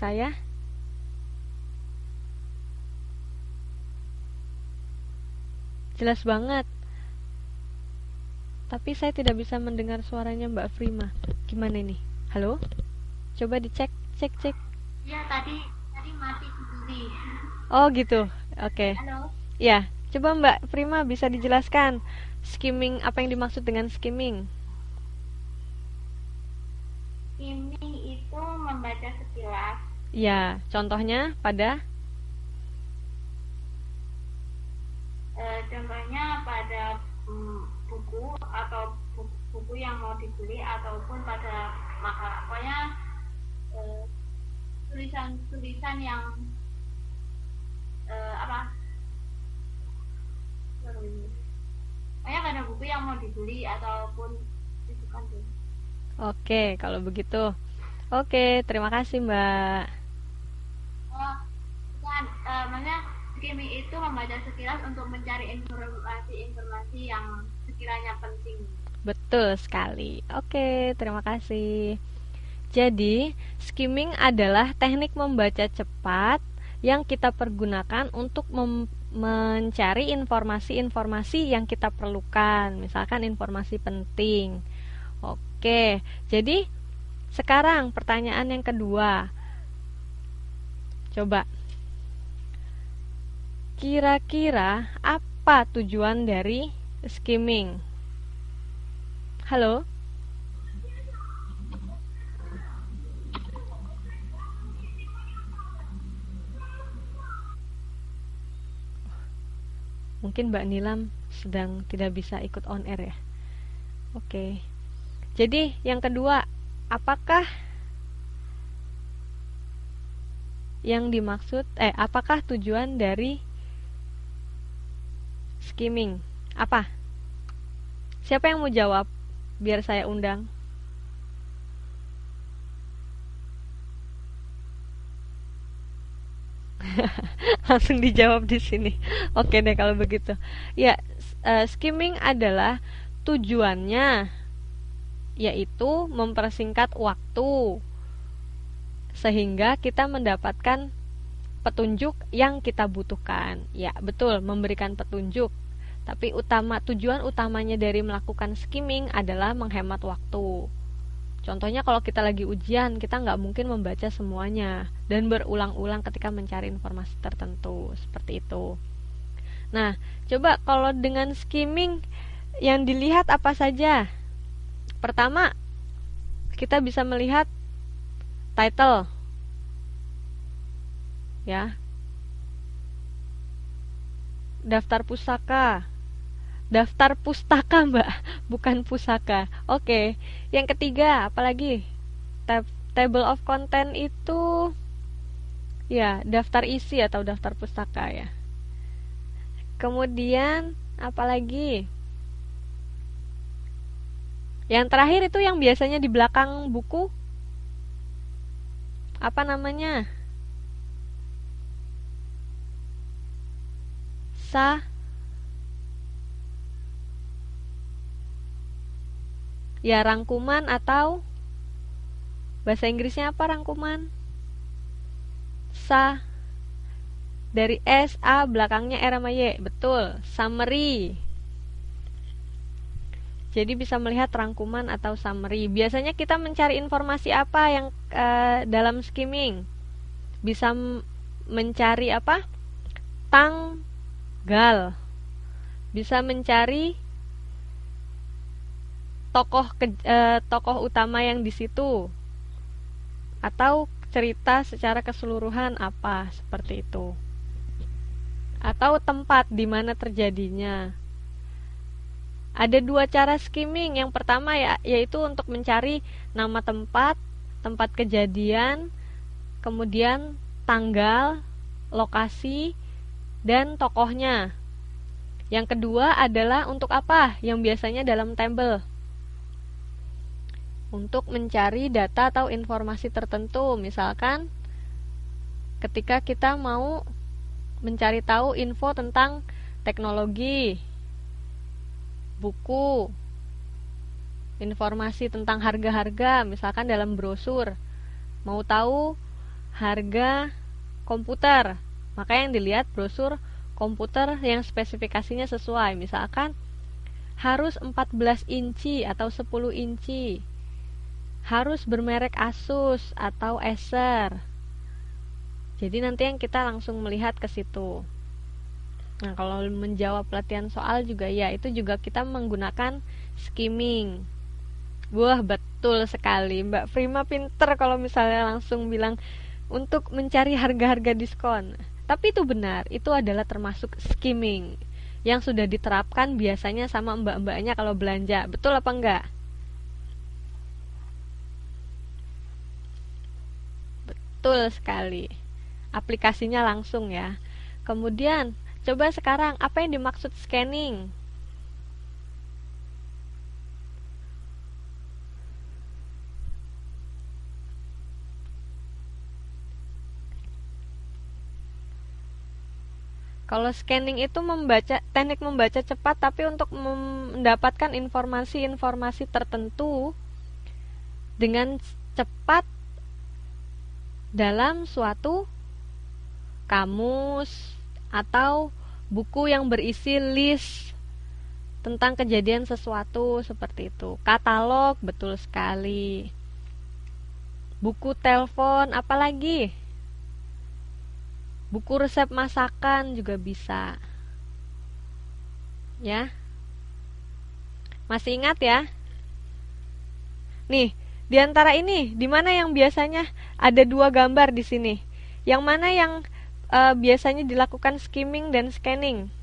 saya? Jelas banget. Tapi saya tidak bisa mendengar suaranya Mbak Prima. Gimana ini? Halo? Coba dicek, cek. Ya, tadi mati sendiri. Oh gitu. Oke. Halo. Ya, coba Mbak Prima bisa dijelaskan skimming, apa yang dimaksud dengan skimming? Skimming itu membaca sekilas. Ya, contohnya pada Contohnya pada buku atau buku yang mau dibeli ataupun pada makalah. Pokoknya eh, tulisan-tulisan yang apa? Pokoknya pada buku yang mau dibeli ataupun itu kan tuh. Oke, kalau begitu. Oke, terima kasih Mbak. Oh, kan maksudnya skimming itu membaca sekilas untuk mencari informasi-informasi yang sekiranya penting. Betul sekali. Oke, terima kasih. Jadi, skimming adalah teknik membaca cepat yang kita pergunakan untuk mencari informasi-informasi yang kita perlukan, misalkan informasi penting. Oke, jadi sekarang pertanyaan yang kedua. Coba, kira-kira apa tujuan dari skimming? Halo? Mungkin Mbak Nilam sedang tidak bisa ikut on air ya. Oke. Jadi yang kedua, apakah apakah tujuan dari skimming? Apa? Siapa yang mau jawab? Biar saya undang. Langsung dijawab di sini. Oke deh kalau begitu. Ya, skimming adalah tujuannya yaitu mempersingkat waktu sehingga kita mendapatkan petunjuk yang kita butuhkan. Ya, betul, memberikan petunjuk. Tapi tujuan utamanya dari melakukan skimming adalah menghemat waktu. Contohnya kalau kita lagi ujian, kita nggak mungkin membaca semuanya dan berulang-ulang ketika mencari informasi tertentu, seperti itu. Nah, coba kalau dengan skimming yang dilihat apa saja? Pertama, kita bisa melihat title, ya, daftar pustaka Mbak, bukan pusaka. Oke, yang ketiga apalagi? Table of content itu ya daftar isi atau daftar pustaka ya. Kemudian apalagi? Yang terakhir itu yang biasanya di belakang buku, apa namanya? Sa Ya, rangkuman atau bahasa Inggrisnya apa rangkuman? Sa Dari S, A, belakangnya R sama Y. Betul, summary. Jadi bisa melihat rangkuman atau summary. Biasanya kita mencari informasi apa yang dalam skimming? Bisa mencari apa? Tanggal. Bisa mencari tokoh utama yang di situ. Atau cerita secara keseluruhan apa, seperti itu. Atau tempat di mana terjadinya. Ada dua cara skimming. Yang pertama yaitu untuk mencari nama tempat, tempat kejadian, kemudian tanggal, lokasi, dan tokohnya. Yang kedua adalah untuk apa? Yang biasanya dalam tabel. Untuk mencari data atau informasi tertentu. Misalkan ketika kita mau mencari tahu info tentang teknologi, buku, informasi tentang harga-harga, misalkan dalam brosur. Mau tahu harga komputer, maka yang dilihat brosur komputer yang spesifikasinya sesuai, misalkan harus 14 inci atau 10 inci, harus bermerek Asus atau Acer. Jadi nanti yang kita langsung melihat ke situ. Nah, kalau menjawab latihan soal juga ya, itu juga kita menggunakan skimming. Wah, betul sekali. Mbak Prima pinter kalau misalnya langsung bilang untuk mencari harga-harga diskon. Tapi itu benar, itu adalah termasuk skimming yang sudah diterapkan biasanya sama mbak-mbaknya kalau belanja. Betul apa enggak? Betul sekali. Aplikasinya langsung ya. Kemudian coba sekarang, apa yang dimaksud scanning? Kalau scanning itu teknik membaca cepat tapi untuk mendapatkan informasi-informasi tertentu dengan cepat dalam suatu kamus atau buku yang berisi list tentang kejadian sesuatu seperti itu. Katalog, betul sekali. Buku telepon, apalagi? Buku resep masakan juga bisa. Ya. Masih ingat ya? Nih, di antara ini, di mana yang biasanya ada 2 gambar di sini? Yang mana yang biasanya dilakukan skimming dan scanning?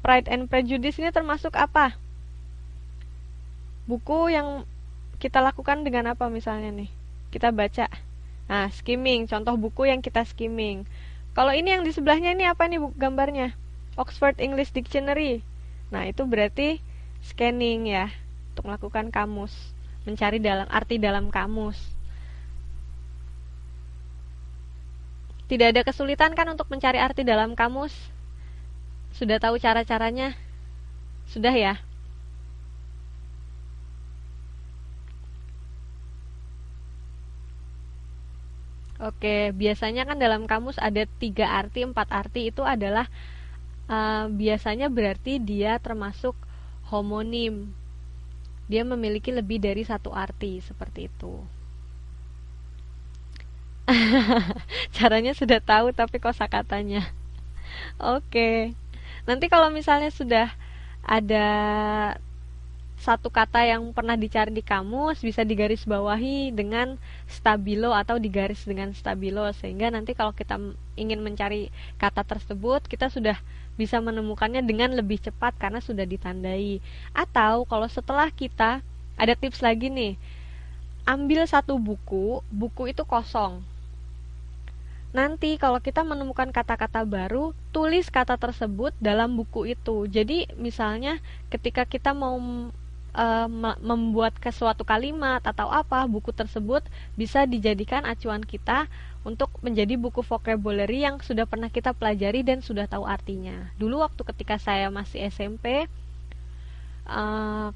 Pride and Prejudice ini termasuk apa? Buku yang kita lakukan dengan apa misalnya nih? Kita baca. Nah, skimming, contoh buku yang kita skimming. Kalau ini yang di sebelahnya ini apa nih gambarnya? Oxford English Dictionary. Nah, itu berarti scanning ya, untuk melakukan kamus, mencari arti dalam kamus. Tidak ada kesulitan kan untuk mencari arti dalam kamus? Sudah tahu cara-caranya? Sudah ya? Oke, biasanya kan dalam kamus ada 3 arti, 4 arti, itu adalah biasanya berarti dia termasuk homonim. Dia memiliki lebih dari 1 arti, seperti itu. Caranya sudah tahu tapi kosakatanya. Oke. Nanti kalau misalnya sudah ada satu kata yang pernah dicari di kamus, bisa digaris bawahi dengan stabilo atau digaris dengan stabilo, sehingga nanti kalau kita ingin mencari kata tersebut, kita sudah bisa menemukannya dengan lebih cepat karena sudah ditandai. Atau kalau setelah kita, ada tips lagi nih, ambil satu buku itu kosong. Nanti kalau kita menemukan kata-kata baru, tulis kata tersebut dalam buku itu. Jadi misalnya ketika kita mau membuat suatu kalimat atau apa, buku tersebut bisa dijadikan acuan kita untuk menjadi buku vocabulary yang sudah pernah kita pelajari dan sudah tahu artinya. Dulu waktu ketika saya masih SMP,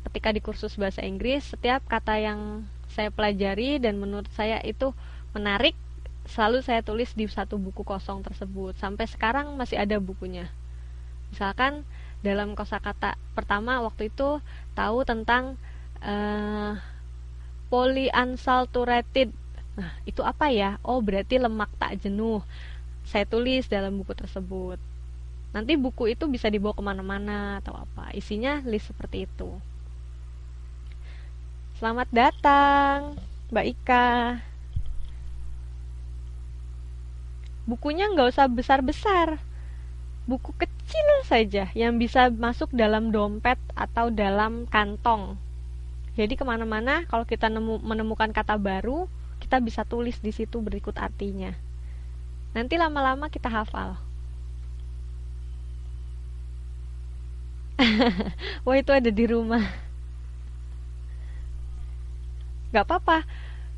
ketika di kursus bahasa Inggris, setiap kata yang saya pelajari dan menurut saya itu menarik, selalu saya tulis di satu buku kosong tersebut. Sampai sekarang masih ada bukunya. Misalkan dalam kosakata pertama waktu itu tahu tentang polyunsaturated. Nah, itu apa ya? Oh, berarti lemak tak jenuh. Saya tulis dalam buku tersebut. Nanti buku itu bisa dibawa kemana-mana atau apa. Isinya list seperti itu. Selamat datang, Mbak Ika. Bukunya nggak usah besar-besar, buku kecil saja yang bisa masuk dalam dompet atau dalam kantong. Jadi kemana-mana kalau kita menemukan kata baru, kita bisa tulis di situ berikut artinya. Nanti lama-lama kita hafal. Wah, itu ada di rumah. Gak apa-apa,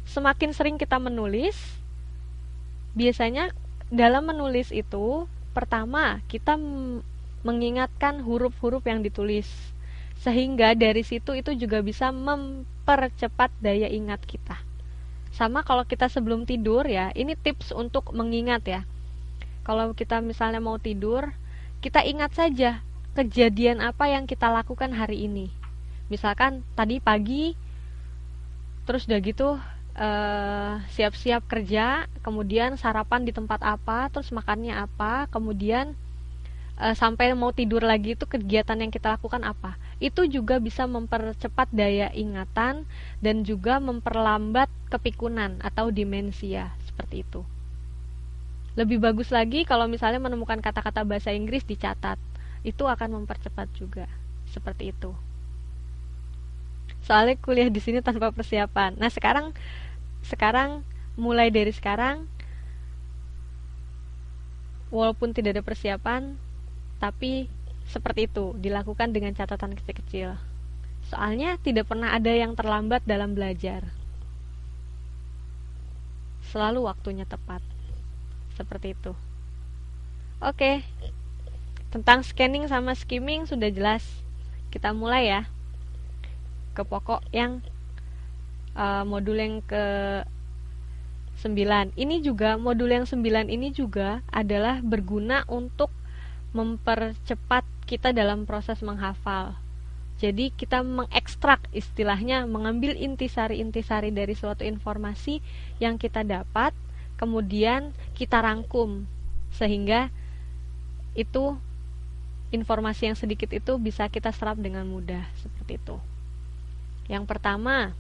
semakin sering kita menulis, biasanya dalam menulis itu, pertama kita mengingatkan huruf-huruf yang ditulis, sehingga dari situ itu juga bisa mempercepat daya ingat kita. Sama kalau kita sebelum tidur ya, ini tips untuk mengingat ya. Kalau kita misalnya mau tidur, kita ingat saja kejadian apa yang kita lakukan hari ini. Misalkan tadi pagi, terus udah gitu siap-siap kerja, kemudian sarapan di tempat apa, terus makannya apa, kemudian sampai mau tidur lagi itu kegiatan yang kita lakukan apa. Itu juga bisa mempercepat daya ingatan dan juga memperlambat kepikunan atau demensia, seperti itu. Lebih bagus lagi kalau misalnya menemukan kata-kata bahasa Inggris dicatat. Itu akan mempercepat juga. Seperti itu. Soalnya kuliah di sini tanpa persiapan. Nah, sekarang mulai dari sekarang, walaupun tidak ada persiapan, tapi seperti itu, dilakukan dengan catatan kecil-kecil. Soalnya tidak pernah ada yang terlambat dalam belajar. Selalu waktunya tepat. Seperti itu. Oke. Tentang scanning sama skimming sudah jelas. Kita mulai ya. Ke pokok yang modul yang ke 9. Ini juga, modul yang 9 ini juga adalah berguna untuk mempercepat kita dalam proses menghafal. Jadi kita mengekstrak, istilahnya mengambil intisari-intisari dari suatu informasi yang kita dapat, kemudian kita rangkum sehingga itu informasi yang sedikit itu bisa kita serap dengan mudah, seperti itu. Yang pertama,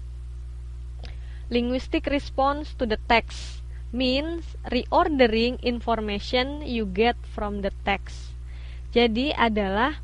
linguistic response to the text means reordering information you get from the text. Jadi adalah